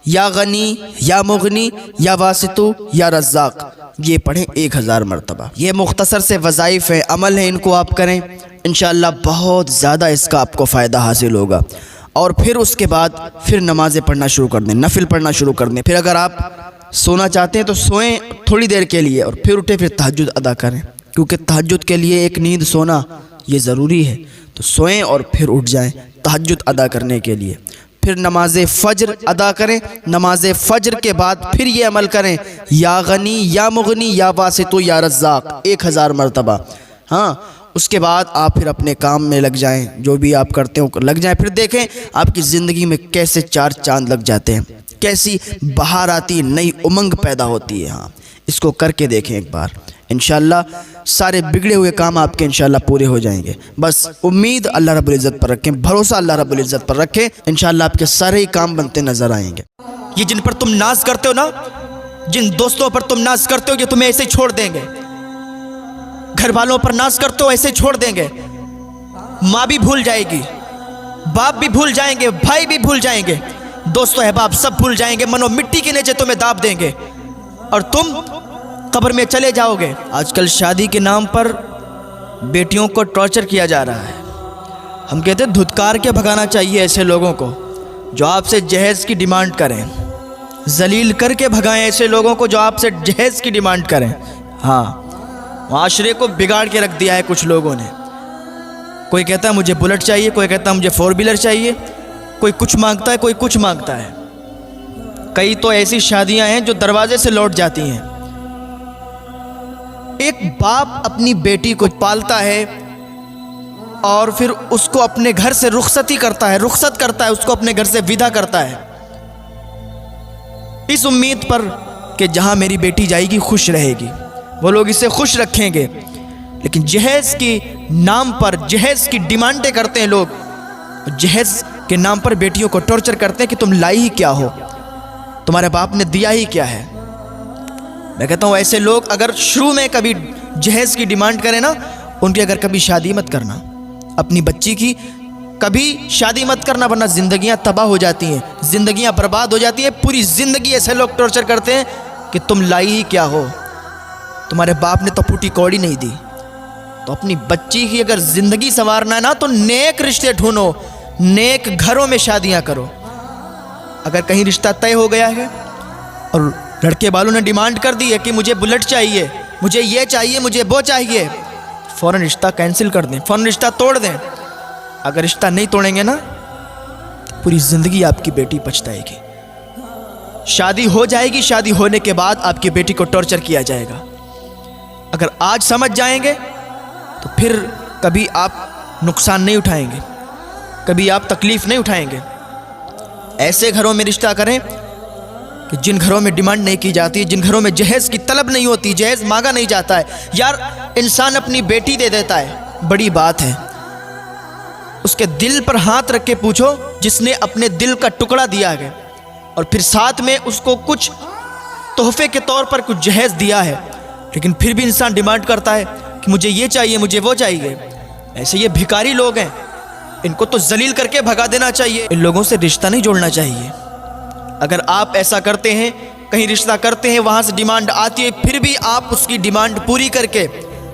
یا غنی یا مغنی یا واسطو یا رزاق, یہ پڑھیں 1000 مرتبہ. یہ مختصر سے وظائف ہیں, عمل ہیں, ان کو آپ کریں, انشاءاللہ بہت زیادہ اس کا آپ کو فائدہ حاصل ہوگا. اور پھر اس کے بعد پھر نمازیں پڑھنا شروع کر دیں, نفل پڑھنا شروع کر دیں. پھر اگر آپ سونا چاہتے ہیں تو سوئیں تھوڑی دیر کے لیے, اور پھر اٹھیں, پھر تہجد ادا کریں, کیونکہ تہجد کے لیے ایک نیند سونا یہ ضروری ہے. تو سوئیں اور پھر اٹھ جائیں تہجد ادا کرنے کے لیے. پھر نماز فجر ادا کریں. نماز فجر کے بعد پھر یہ عمل کریں, یا غنی یا مغنی یا واسطو یا رزاق 1000 مرتبہ. ہاں, اس کے بعد آپ پھر اپنے کام میں لگ جائیں, جو بھی آپ کرتے ہو لگ جائیں. پھر دیکھیں آپ کی زندگی میں کیسے 4 چاند لگ جاتے ہیں, کیسی بہار آتی, نئی امنگ پیدا ہوتی ہے. ہاں, اس کو کر کے دیکھیں ایک بار, انشاءاللہ سارے بگڑے ہوئے کام آپ کے انشاءاللہ پورے ہو جائیں گے. بس امید اللہ رب العزت پر رکھیں, بھروسہ اللہ رب العزت پر رکھیں, انشاءاللہ آپ کے سارے ہی کام بنتے نظر آئیں گے. یہ جن پر تم ناز کرتے ہو نا, جن دوستوں پر تم ناز کرتے ہو, یہ تمہیں ایسے چھوڑ دیں گے. گھر والوں پر ناز کرتے ہو, ایسے چھوڑ دیں گے. ماں بھی بھول جائے گی, باپ بھی بھول جائیں گے, بھائی بھی بھول جائیں گے, دوست و احباب سب بھول جائیں گے, منو مٹی کے نیچے تمہیں داب دیں گے, اور تم قبر میں چلے جاؤ گے. آج کل شادی کے نام پر بیٹیوں کو ٹارچر کیا جا رہا ہے. ہم کہتے ہیں دھتکار کے بھگانا چاہیے ایسے لوگوں کو جو آپ سے جہیز کی ڈیمانڈ کریں, ذلیل کر کے بھگائیں ایسے لوگوں کو جو آپ سے جہیز کی ڈیمانڈ کریں. ہاں, معاشرے کو بگاڑ کے رکھ دیا ہے کچھ لوگوں نے. کوئی کہتا ہے مجھے بلٹ چاہیے, کوئی کہتا ہے مجھے 4 ویلر چاہیے, کوئی کچھ مانگتا ہے, کوئی کچھ مانگتا ہے. کئی تو ایسی شادیاں ہیں جو دروازے سے لوٹ جاتی ہیں. ایک باپ اپنی بیٹی کو پالتا ہے اور پھر اس کو اپنے گھر سے رخصت کرتا ہے, اس کو اپنے گھر سے ودا کرتا ہے, اس امید پر کہ جہاں میری بیٹی جائے گی خوش رہے گی, وہ لوگ اسے خوش رکھیں گے. لیکن جہیز کی نام پر جہیز کی ڈیمانڈیں کرتے ہیں لوگ, جہیز کے نام پر بیٹیوں کو ٹارچر کرتے ہیں کہ تم لائی ہی کیا ہو, تمہارے باپ نے دیا ہی کیا ہے. میں کہتا ہوں ایسے لوگ اگر شروع میں کبھی جہیز کی ڈیمانڈ کریں نا, ان کی اگر کبھی شادی مت کرنا, اپنی بچی کی کبھی شادی مت کرنا, ورنہ زندگیاں تباہ ہو جاتی ہیں, زندگیاں برباد ہو جاتی ہیں. پوری زندگی ایسے لوگ ٹارچر کرتے ہیں کہ تم لائی ہی کیا ہو, تمہارے باپ نے تو پھوٹی کوڑی نہیں دی. تو اپنی بچی کی اگر زندگی سنوارنا ہے نا, تو نیک رشتے ڈھونڈو, نیک گھروں میں شادیاں کرو. اگر کہیں رشتہ طے ہو گیا ہے اور لڑکے والوں نے ڈیمانڈ کر دی ہے کہ مجھے بلٹ چاہیے, مجھے یہ چاہیے, مجھے وہ چاہیے, فوراً رشتہ کینسل کر دیں, فوراً رشتہ توڑ دیں. اگر رشتہ نہیں توڑیں گے نا, پوری زندگی آپ کی بیٹی پچھتائے گی. شادی ہو جائے گی, شادی ہونے کے بعد آپ کی بیٹی کو ٹارچر کیا جائے گا. اگر آج سمجھ جائیں گے تو پھر کبھی آپ نقصان نہیں اٹھائیں گے, کبھی آپ تکلیف نہیں اٹھائیں گے. ایسے گھروں میں رشتہ کریں کہ جن گھروں میں ڈیمانڈ نہیں کی جاتی, جن گھروں میں جہیز کی طلب نہیں ہوتی, جہیز مانگا نہیں جاتا ہے. یار انسان اپنی بیٹی دے دیتا ہے, بڑی بات ہے. اس کے دل پر ہاتھ رکھ کے پوچھو جس نے اپنے دل کا ٹکڑا دیا ہے اور پھر ساتھ میں اس کو کچھ تحفے کے طور پر کچھ جہیز دیا ہے، لیکن پھر بھی انسان ڈیمانڈ کرتا ہے کہ مجھے یہ چاہیے، مجھے وہ چاہیے۔ ایسے یہ بھکاری لوگ ہیں، ان کو تو ذلیل کر کے بھگا دینا چاہیے، ان لوگوں سے رشتہ نہیں جوڑنا چاہیے۔ اگر آپ ایسا کرتے ہیں، کہیں رشتہ کرتے ہیں، وہاں سے ڈیمانڈ آتی ہے، پھر بھی آپ اس کی ڈیمانڈ پوری کر کے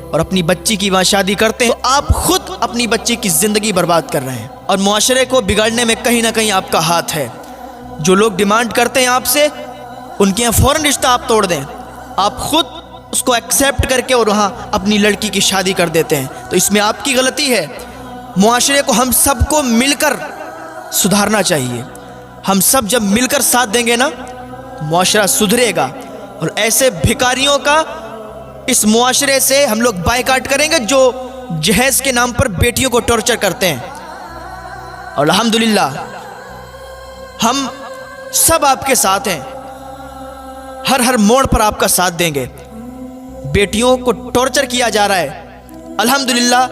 اور اپنی بچی کی وہاں شادی کرتے ہیں، تو آپ خود اپنی بچی کی زندگی برباد کر رہے ہیں، اور معاشرے کو بگاڑنے میں کہیں نہ کہیں آپ کا ہاتھ ہے۔ جو لوگ ڈیمانڈ کرتے ہیں آپ سے، ان کے یہاں فوراً رشتہ آپ توڑ دیں، آپ خود اس کو ایکسیپٹ کر کے اور وہاں اپنی لڑکی کی شادی کر دیتے ہیں، تو اس میں آپ کی غلطی ہے۔ معاشرے کو ہم سب کو مل کر سدھارنا چاہیے۔ ہم سب جب مل کر ساتھ دیں گے نا، معاشرہ سدھرے گا، اور ایسے بھکاریوں کا اس معاشرے سے ہم لوگ بائیکاٹ کریں گے جو جہیز کے نام پر بیٹیوں کو ٹارچر کرتے ہیں۔ اور الحمدللہ ہم سب آپ کے ساتھ ہیں، ہر موڑ پر آپ کا ساتھ دیں گے۔ بیٹیوں کو ٹارچر کیا جا رہا ہے، الحمدللہ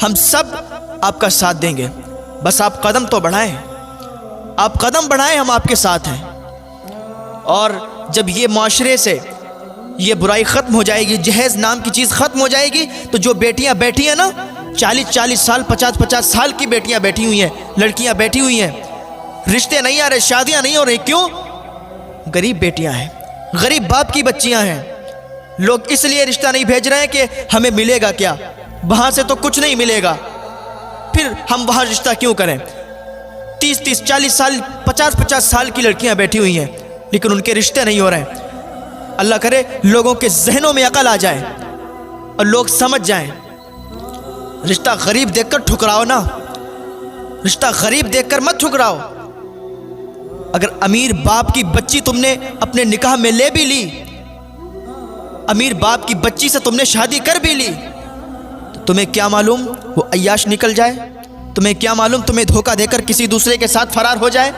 ہم سب آپ کا ساتھ دیں گے، بس آپ قدم تو بڑھائیں، آپ قدم بڑھائیں، ہم آپ کے ساتھ ہیں۔ اور جب یہ معاشرے سے یہ برائی ختم ہو جائے گی، جہیز نام کی چیز ختم ہو جائے گی، تو جو بیٹیاں بیٹھی ہیں نا، 40 سال 50 سال کی بیٹیاں بیٹھی ہوئی ہیں، لڑکیاں بیٹھی ہوئی ہیں، رشتے نہیں آ رہے، شادیاں نہیں ہو رہی، کیوں؟ غریب بیٹیاں ہیں، غریب باپ کی بچیاں ہیں۔ لوگ اس لیے رشتہ نہیں بھیج رہے ہیں کہ ہمیں ملے گا کیا، وہاں سے تو کچھ نہیں ملے گا، پھر ہم وہاں رشتہ کیوں کریں؟ 30 40 سال 50 سال کی لڑکیاں بیٹھی ہوئی ہیں، لیکن ان کے رشتے نہیں ہو رہے ہیں۔ اللہ کرے لوگوں کے ذہنوں میں عقل آ جائے اور لوگ سمجھ جائیں۔ رشتہ غریب دیکھ کر ٹھکراؤ نا، رشتہ غریب دیکھ کر مت ٹھکراؤ۔ اگر امیر باپ کی بچی تم نے اپنے نکاح میں لے بھی لی، امیر باپ کی بچی سے تم نے شادی کر بھی لی، تو تمہیں کیا معلوم وہ عیاش نکل جائے؟ تمہیں کیا معلوم تمہیں دھوکہ دے کر کسی دوسرے کے ساتھ فرار ہو جائے؟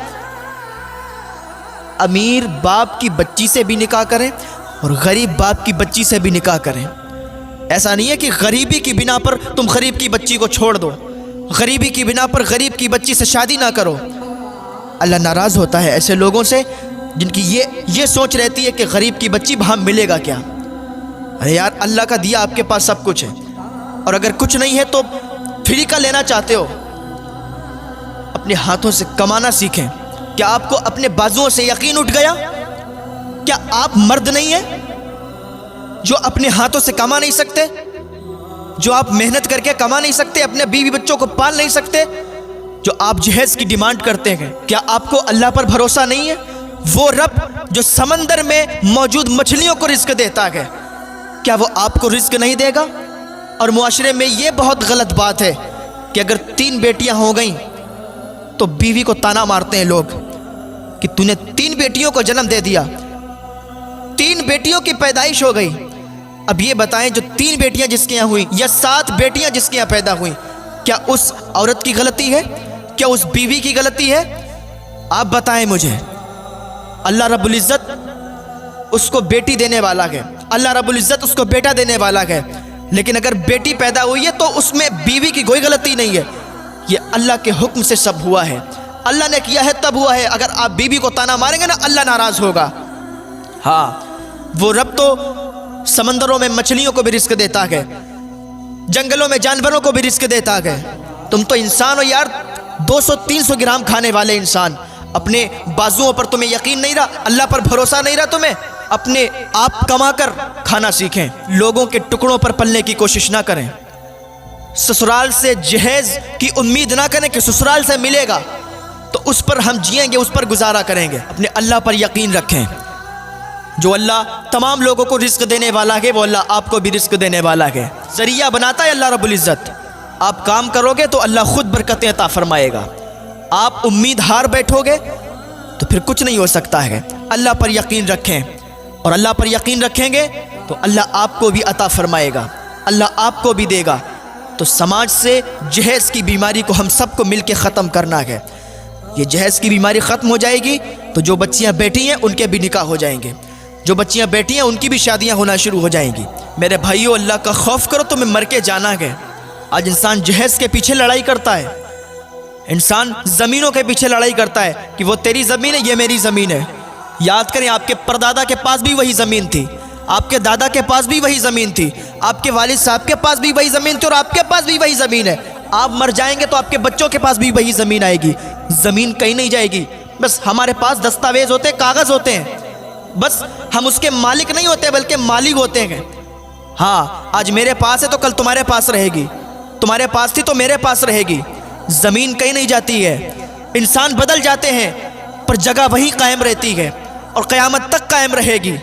امیر باپ کی بچی سے بھی نکاح کریں اور غریب باپ کی بچی سے بھی نکاح کریں۔ ایسا نہیں ہے کہ غریبی کی بنا پر تم غریب کی بچی کو چھوڑ دو، غریبی کی بنا پر غریب کی بچی سے شادی نہ کرو۔ اللہ ناراض ہوتا ہے ایسے لوگوں سے جن کی یہ سوچ رہتی ہے کہ غریب کی بچی وہاں ملے گا کیا۔ ارے یار، اللہ کا دیا آپ کے پاس سب کچھ ہے، اور اگر کچھ نہیں ہے تو فری کا لینا چاہتے ہو، اپنے ہاتھوں سے کمانا سیکھیں۔ کیا آپ کو اپنے بازوؤں سے یقین اٹھ گیا؟ کیا آپ مرد نہیں ہیں جو اپنے ہاتھوں سے کما نہیں سکتے، جو آپ محنت کر کے کما نہیں سکتے، اپنے بیوی بچوں کو پال نہیں سکتے، جو آپ جہیز کی ڈیمانڈ کرتے ہیں؟ کیا آپ کو اللہ پر بھروسہ نہیں ہے؟ وہ رب جو سمندر میں موجود مچھلیوں کو رزق دیتا ہے، کیا وہ آپ کو رزق نہیں دے گا؟ اور معاشرے میں یہ بہت غلط بات ہے کہ اگر 3 بیٹیاں ہو گئیں تو بیوی کو تانا مارتے ہیں لوگ کہ تو نے 3 بیٹیوں کو جنم دے دیا، 3 بیٹیوں کی پیدائش ہو گئی۔ اب یہ بتائیں، جو 3 بیٹیاں جس کے یہاں ہوئی یا 7 بیٹیاں جس کے یہاں پیدا ہوئیں، کیا اس عورت کی غلطی ہے؟ کیا اس بیوی کی غلطی ہے؟ آپ بتائیں مجھے۔ اللہ رب العزت اس کو بیٹی دینے والا ہے، اللہ رب العزت اس کو بیٹا دینے والا ہے، لیکن اگر بیٹی پیدا ہوئی ہے تو اس میں بیوی کی کوئی غلطی نہیں ہے، یہ اللہ کے حکم سے سب ہوا ہے، اللہ نے کیا ہے تب ہوا ہے۔ اگر آپ بیوی کو تانا ماریں گے نا، اللہ ناراض ہوگا۔ ہاں، وہ رب تو سمندروں میں مچھلیوں کو بھی رزق دیتا ہے، جنگلوں میں جانوروں کو بھی رزق دیتا ہے۔ تم تو انسان ہو یار، 200-300 گرام کھانے والے انسان، اپنے بازوؤں پر تمہیں یقین نہیں رہا، اللہ پر بھروسہ نہیں رہا تمہیں، اپنے آپ کما کر کھانا سیکھیں، لوگوں کے ٹکڑوں پر پلنے کی کوشش نہ کریں۔ سسرال سے جہیز کی امید نہ کریں کہ سسرال سے ملے گا تو اس پر ہم جئیں گے، اس پر گزارا کریں گے۔ اپنے اللہ پر یقین رکھیں، جو اللہ تمام لوگوں کو رزق دینے والا ہے وہ اللہ آپ کو بھی رزق دینے والا ہے، ذریعہ بناتا ہے اللہ رب العزت۔ آپ کام کرو گے تو اللہ خود برکتیں عطا فرمائے گا۔ آپ امید ہار بیٹھو گے تو پھر کچھ نہیں ہو سکتا ہے۔ اللہ پر یقین رکھیں، اور اللہ پر یقین رکھیں گے تو اللہ آپ کو بھی عطا فرمائے گا، اللہ آپ کو بھی دے گا۔ تو سماج سے جہیز کی بیماری کو ہم سب کو مل کے ختم کرنا ہے۔ یہ جہیز کی بیماری ختم ہو جائے گی تو جو بچیاں بیٹھی ہیں ان کے بھی نکاح ہو جائیں گے، جو بچیاں بیٹھی ہیں ان کی بھی شادیاں ہونا شروع ہو جائیں گی۔ میرے بھائیو، اللہ کا خوف کرو، تمہیں مر کے جانا ہے۔ آج انسان جہیز کے پیچھے لڑائی کرتا ہے، انسان زمینوں کے پیچھے لڑائی کرتا ہے کہ وہ تیری زمین ہے، یہ میری زمین ہے۔ یاد کریں آپ کے پردادا کے پاس بھی وہی زمین تھی، آپ کے دادا کے پاس بھی وہی زمین تھی، آپ کے والد صاحب کے پاس بھی وہی زمین تھی، اور آپ کے پاس بھی وہی زمین ہے۔ آپ مر جائیں گے تو آپ کے بچوں کے پاس بھی وہی زمین آئے گی، زمین کہیں نہیں جائے گی۔ بس ہمارے پاس دستاویز ہوتے ہیں، کاغذ ہوتے ہیں، بس ہم اس کے مالک نہیں ہوتے بلکہ مالک ہوتے ہیں۔ ہاں آج میرے پاس ہے تو کل تمہارے پاس رہے گی، تمہارے پاس تھی تو میرے پاس رہے گی۔ زمین کہیں نہیں جاتی ہے، انسان بدل جاتے ہیں پر جگہ وہی قائم رہتی ہے اور قیامت تک قائم رہے گی۔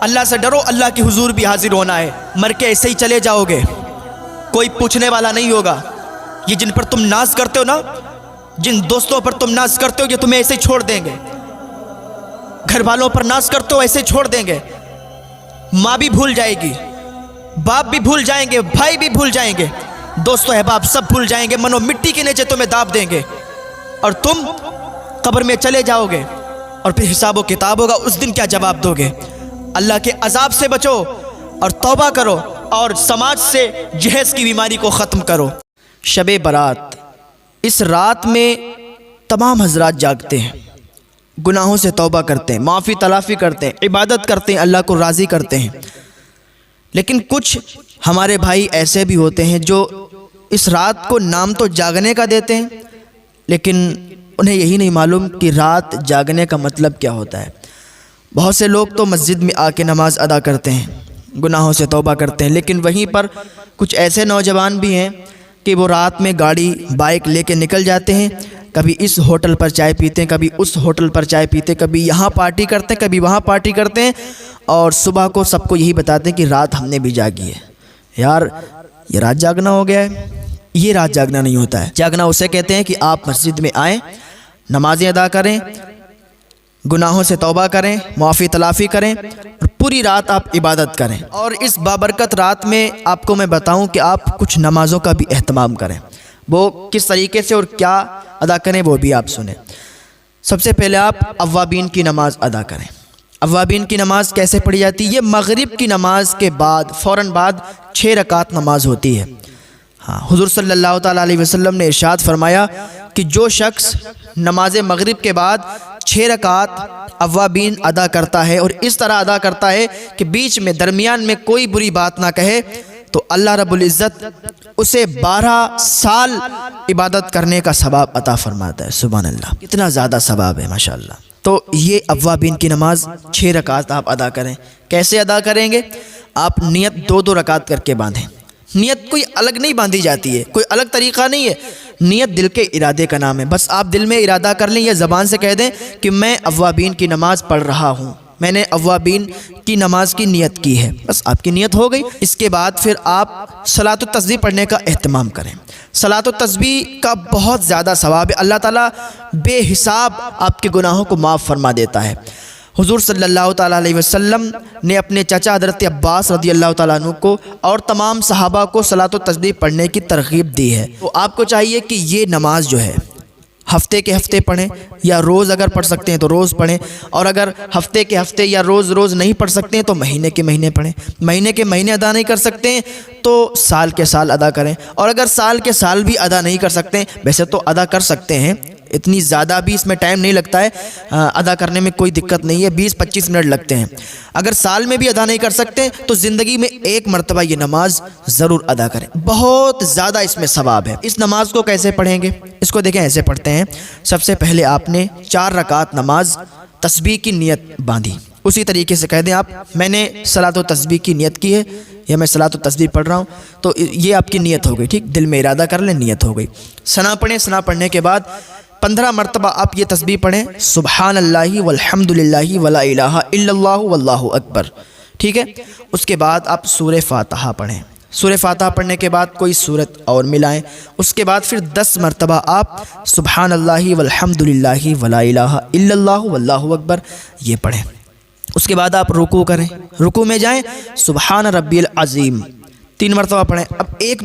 اللہ سے ڈرو، اللہ کی حضور بھی حاضر ہونا ہے، مر کے ایسے ہی چلے جاؤ گے، کوئی پوچھنے والا نہیں ہوگا۔ یہ جن پر تم ناز کرتے ہو نا، جن دوستوں پر تم ناز کرتے ہو، یہ تمہیں ایسے ہی چھوڑ دیں گے۔ گھر والوں پر ناز کرتے ہو، ایسے ہی چھوڑ دیں گے۔ ماں بھی بھول جائے گی، باپ بھی بھول جائیں گے، بھائی بھی بھول جائیں گے، دوست و احباب سب بھول جائیں گے، منو مٹی کے نیچے تمہیں داب دیں گے، اور تم قبر میں چلے جاؤ گے، اور پھر حساب و کتاب ہوگا۔ اس دن کیا جواب دو گے؟ اللہ کے عذاب سے بچو اور توبہ کرو، اور سماج سے جہیز کی بیماری کو ختم کرو۔ شب برات، اس رات میں تمام حضرات جاگتے ہیں، گناہوں سے توبہ کرتے ہیں، معافی تلافی کرتے ہیں، عبادت کرتے ہیں، اللہ کو راضی کرتے ہیں۔ لیکن کچھ ہمارے بھائی ایسے بھی ہوتے ہیں جو اس رات کو نام تو جاگنے کا دیتے ہیں، لیکن انہیں یہی نہیں معلوم کہ رات جاگنے کا مطلب کیا ہوتا ہے۔ بہت سے لوگ تو مسجد میں آ کے نماز ادا کرتے ہیں، گناہوں سے توبہ کرتے ہیں، لیکن وہیں پر کچھ ایسے نوجوان بھی ہیں کہ وہ رات میں گاڑی بائک لے کے نکل جاتے ہیں، کبھی اس ہوٹل پر چائے پیتے ہیں، کبھی اس ہوٹل پر چائے پیتے ہیں، کبھی یہاں پارٹی کرتے ہیں، کبھی وہاں پارٹی کرتے ہیں، اور صبح کو سب کو یہی بتاتے ہیں کہ رات ہم نے بھی جاگی ہے۔ یار یہ رات جاگنا ہو گیا ہے؟ یہ رات جاگنا نہیں ہوتا ہے۔ جاگنا اسے کہتے ہیں کہ آپ مسجد میں آئیں، نمازیں ادا کریں، گناہوں سے توبہ کریں، معافی تلافی کریں، اور پوری رات آپ عبادت کریں۔ اور اس بابرکت رات میں آپ کو میں بتاؤں کہ آپ کچھ نمازوں کا بھی اہتمام کریں۔ وہ کس طریقے سے اور کیا ادا کریں وہ بھی آپ سنیں۔ سب سے پہلے آپ اوابین کی نماز ادا کریں۔ اوابین کی نماز کیسے پڑھی جاتی ہے؟ یہ مغرب کی نماز کے بعد فوراً بعد 6 رکعت نماز ہوتی ہے۔ ہاں، حضور صلی اللہ تعالیٰ علیہ وسلم نے ارشاد فرمایا کہ جو شخص نماز مغرب کے بعد 6 رکعت اوابین ادا کرتا ہے، اور اس طرح ادا کرتا ہے کہ بیچ میں درمیان میں کوئی بری بات نہ کہے، تو اللہ رب العزت اسے 12 سال عبادت کرنے کا ثواب عطا فرماتا ہے۔ سبحان اللہ، کتنا زیادہ ثواب ہے ماشاءاللہ۔ تو یہ اوابین کی نماز 6 رکعت آپ ادا کریں۔ کیسے ادا کریں گے؟ آپ نیت 2 رکعت کر کے باندھیں۔ نیت کوئی الگ نہیں باندھی جاتی ہے، کوئی الگ طریقہ نہیں ہے، نیت دل کے ارادے کا نام ہے۔ بس آپ دل میں ارادہ کر لیں یا زبان سے کہہ دیں کہ میں اوابین کی نماز پڑھ رہا ہوں، میں نے اوابین کی نماز کی نیت کی ہے، بس آپ کی نیت ہو گئی۔ اس کے بعد پھر آپ صلاۃ التسبیح پڑھنے کا اہتمام کریں۔ صلاۃ التسبیح کا بہت زیادہ ثواب ہے، اللہ تعالیٰ بے حساب آپ کے گناہوں کو معاف فرما دیتا ہے۔ حضور صلی اللہ تعالیٰ علیہ وسلم نے اپنے چچا حضرت عباس رضی اللہ تعالیٰ عنہ کو اور تمام صحابہ کو صلاۃ التسبیح پڑھنے کی ترغیب دی ہے۔ تو آپ کو چاہیے کہ یہ نماز جو ہے ہفتے کے ہفتے پڑھیں، یا روز اگر پڑھ سکتے ہیں تو روز پڑھیں، اور اگر ہفتے کے ہفتے یا روز نہیں پڑھ سکتے ہیں تو مہینے کے مہینے پڑھیں۔ مہینے کے مہینے ادا نہیں کر سکتے ہیں تو سال کے سال ادا کریں، اور اگر سال کے سال بھی ادا نہیں کر سکتے ہیں، ویسے تو ادا کر سکتے ہیں، اتنی زیادہ بھی اس میں ٹائم نہیں لگتا ہے، ادا کرنے میں کوئی دقت نہیں ہے، 20-25 منٹ لگتے ہیں۔ اگر سال میں بھی ادا نہیں کر سکتے تو زندگی میں 1 مرتبہ یہ نماز ضرور ادا کریں، بہت زیادہ اس میں ثواب ہے۔ اس نماز کو کیسے پڑھیں گے؟ اس کو دیکھیں، ایسے پڑھتے ہیں۔ سب سے پہلے آپ نے 4 رکعت نماز تسبیح کی نیت باندھی، اسی طریقے سے کہہ دیں آپ میں نے صلاۃ و تسبیح کی نیت کی ہے، یا میں صلاۃ و تسبیح پڑھ رہا ہوں، تو یہ آپ کی نیت ہو گئی، ٹھیک، دل میں ارادہ کر لیں، نیت ہو گئی۔ ثنا پڑھیں، ثنا پڑھنے کے بعد 15 مرتبہ آپ یہ تسبیح پڑھیں، سبحان اللہ والحمد للہ ولا الہ الا اللہ واللہ اکبر، ٹھیک ہے۔ اس کے بعد آپ سورہ فاتحہ پڑھیں۔ سورہ فاتحہ پڑھنے کے بعد کوئی سورت اور ملائیں۔ اس کے بعد پھر 10 مرتبہ آپ سبحان اللہ والحمد للہ ولا الہ الا اللہ واللہ اکبر یہ پڑھیں۔ اس کے بعد آپ رکوع کریں، رکوع میں جائیں، سبحان ربی العظیم 3 مرتبہ پڑھیں۔ اب ایک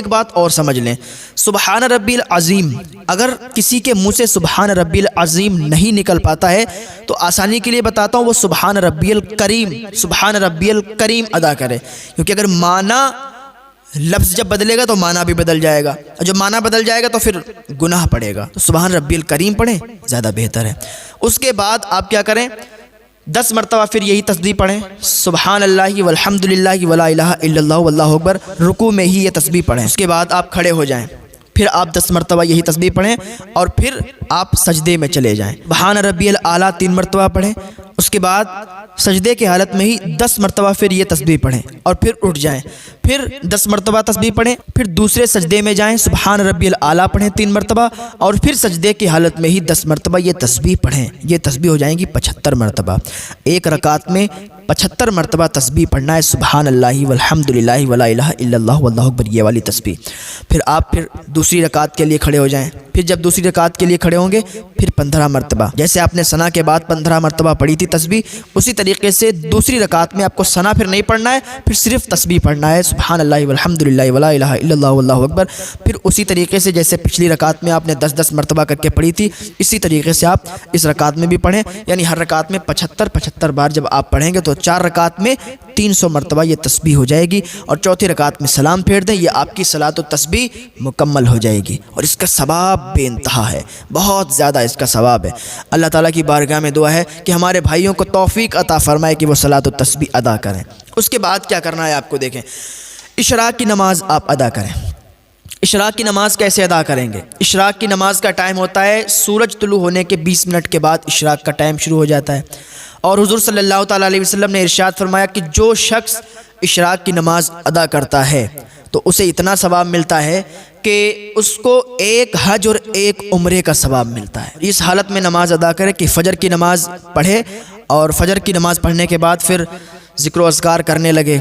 بات اور سمجھ لیں، سبحان ربی العظیم، اگر کسی کے منہ سے سبحان ربی العظیم نہیں نکل پاتا ہے تو آسانی کے لیے بتاتا ہوں، وہ سبحان ربی الکریم ادا کرے، کیونکہ اگر معنی لفظ جب بدلے گا تو معنی بھی بدل جائے گا، اور جب معنی بدل جائے گا تو پھر گناہ پڑے گا، تو سبحان ربی الکریم پڑھیں زیادہ بہتر ہے۔ اس کے بعد آپ کیا کریں، 10 مرتبہ پھر یہی تسبیح پڑھیں، سبحان اللہ والحمد للہ ولا الہ الا اللہ واللہ اکبر، رکوع میں ہی یہ تسبیح پڑھیں۔ اس کے بعد آپ کھڑے ہو جائیں، پھر آپ 10 مرتبہ یہی تسبیح پڑھیں، اور پھر آپ سجدے میں چلے جائیں، سبحان ربی الاعلیٰ 3 مرتبہ پڑھیں۔ اس کے بعد سجدے کی حالت میں ہی 10 مرتبہ پھر یہ تسبیح پڑھیں، اور پھر اٹھ جائیں، پھر 10 مرتبہ تسبیح پڑھیں، پھر دوسرے سجدے میں جائیں، سبحان ربی الاعلیٰ پڑھیں 3 مرتبہ، اور پھر سجدے کی حالت میں ہی 10 مرتبہ یہ تسبیح پڑھیں۔ یہ تسبیح ہو جائیں گی 75 مرتبہ۔ ایک رکعت میں 75 مرتبہ تسبیح پڑھنا ہے، سبحان اللہ والحمد للہ ولا الہ الا اللہ واللہ اکبر، یہ والی تسبیح۔ پھر آپ دوسری رکعت کے لیے کھڑے ہو جائیں، پھر جب دوسری رکعت کے لیے کھڑے ہوں گے پھر 15 مرتبہ، جیسے آپ نے ثنا کے بعد 15 مرتبہ پڑھی تھی تسبیح، اسی طریقے سے دوسری رکعت میں آپ کو ثنا پھر نہیں پڑھنا ہے، پھر صرف تسبیح پڑھنا ہے، سبحان اللہ والحمد للہ ولا الہ الا اللہ واللہ اکبر۔ پھر اسی طریقے سے جیسے پچھلی رکعت میں آپ نے 10 مرتبہ کر کے پڑھی تھی، اسی طریقے سے آپ اس رکعت میں بھی پڑھیں، یعنی ہر رکعت میں 75 بار جب آپ پڑھیں گے تو 4 رکعت میں 300 مرتبہ یہ تسبیح ہو جائے گی، اور چوتھی رکعت میں سلام پھیر دیں، یہ آپ کی صلاۃ و تسبیح مکمل ہو جائے گی، اور اس کا ثواب بے انتہا ہے، بہت زیادہ اس کا ثواب ہے۔ اللہ تعالیٰ کی بارگاہ میں دعا ہے کہ ہمارے بھائیوں کو توفیق عطا فرمائے کہ وہ صلاۃ و تسبیح ادا کریں۔ اس کے بعد کیا کرنا ہے آپ کو دیکھیں، اشراق کی نماز آپ ادا کریں۔ اشراق کی نماز کیسے ادا کریں گے؟ اشراق کی نماز کا ٹائم ہوتا ہے سورج طلوع ہونے کے 20 منٹ کے بعد اشراق کا ٹائم شروع ہو جاتا ہے، اور حضور صلی اللہ تعالیٰ علیہ وسلم نے ارشاد فرمایا کہ جو شخص اشراق کی نماز ادا کرتا ہے تو اسے اتنا ثواب ملتا ہے کہ اس کو 1 حج اور 1 عمرے کا ثواب ملتا ہے۔ اس حالت میں نماز ادا کرے کہ فجر کی نماز پڑھے، اور فجر کی نماز پڑھنے کے بعد پھر ذکر و اذکار کرنے لگے،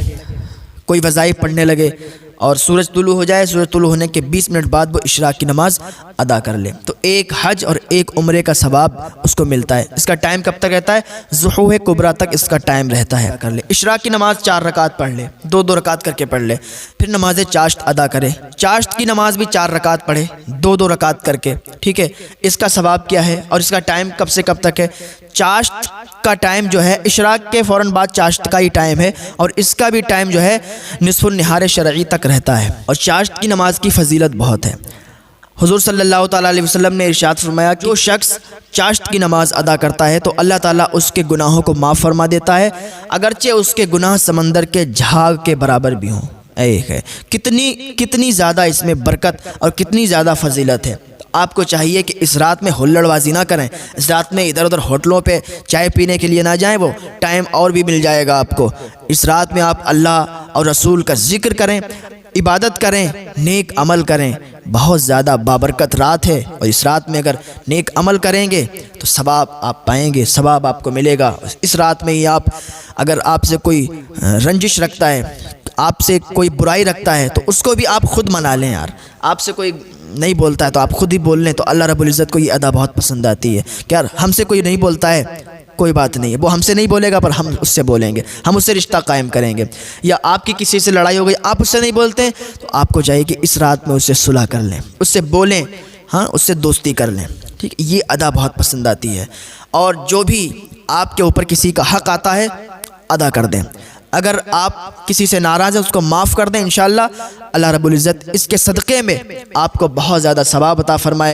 کوئی وظائف پڑھنے لگے، اور سورج طلوع ہو جائے، سورج طلوع ہونے کے 20 منٹ بعد وہ اشراق کی نماز ادا کر لے، تو 1 حج اور 1 عمرے کا ثواب اس کو ملتا ہے۔ اس کا ٹائم کب تک رہتا ہے؟ ظہور کبریٰ تک اس کا ٹائم رہتا ہے۔ کر لے اشراق کی نماز 4 رکعت پڑھ لے، 2 رکعت کر کے پڑھ لے، پھر نماز چاشت ادا کرے، چاشت کی نماز بھی 4 رکعت پڑھے، 2 رکعت کر کے، ٹھیک ہے۔ اس کا ثواب کیا ہے اور اس کا ٹائم کب سے کب تک ہے؟ چاشت کا ٹائم جو ہے اشراق کے فوراً بعد چاشت کا ہی ٹائم ہے، اور اس کا بھی ٹائم جو ہے نصف النہار شرعی تک رہتا ہے، اور چاشت کی نماز کی فضیلت بہت ہے۔ حضور صلی اللہ تعالیٰ علیہ وسلم نے ارشاد فرمایا کہ جو شخص چاشت کی نماز ادا کرتا ہے تو اللہ تعالیٰ اس کے گناہوں کو معاف فرما دیتا ہے، اگرچہ اس کے گناہ سمندر کے جھاگ کے برابر بھی ہوں۔ ایک ہے کتنی زیادہ اس میں برکت اور کتنی زیادہ فضیلت ہے۔ آپ کو چاہیے کہ اس رات میں ہلڑ بازی نہ کریں، اس رات میں ادھر ادھر ہوٹلوں پہ چائے پینے کے لیے نہ جائیں، وہ ٹائم اور بھی مل جائے گا آپ کو۔ اس رات میں آپ اللہ اور رسول کا ذکر کریں، عبادت کریں، نیک عمل کریں، بہت زیادہ بابرکت رات ہے، اور اس رات میں اگر نیک عمل کریں گے تو ثواب آپ پائیں گے، ثواب آپ کو ملے گا۔ اس رات میں ہی اگر آپ سے کوئی رنجش رکھتا ہے، آپ سے کوئی برائی رکھتا ہے، تو اس کو بھی آپ خود منا لیں یار۔ آپ سے کوئی نہیں بولتا ہے تو آپ خود ہی بول لیں، تو اللہ رب العزت کو یہ ادا بہت پسند آتی ہے کہ یار ہم سے کوئی نہیں بولتا ہے، کوئی بات نہیں ہے، وہ ہم سے نہیں بولے گا پر ہم اس سے بولیں گے، ہم اس سے رشتہ قائم کریں گے۔ یا آپ کی کسی سے لڑائی ہو گئی، آپ اس سے نہیں بولتے تو آپ کو چاہیے کہ اس رات میں اس سے صلح کر لیں، اس سے بولیں، ہاں اس سے دوستی کر لیں، ٹھیک۔ یہ ادا بہت پسند آتی ہے، اور جو بھی آپ کے اوپر کسی کا حق آتا ہے ادا کر دیں۔ اگر آپ کسی سے ناراض ہیں اس کو معاف کر دیں، انشاءاللہ اللہ رب العزت اس کے صدقے میں آپ کو بہت زیادہ ثواب عطا فرمائے۔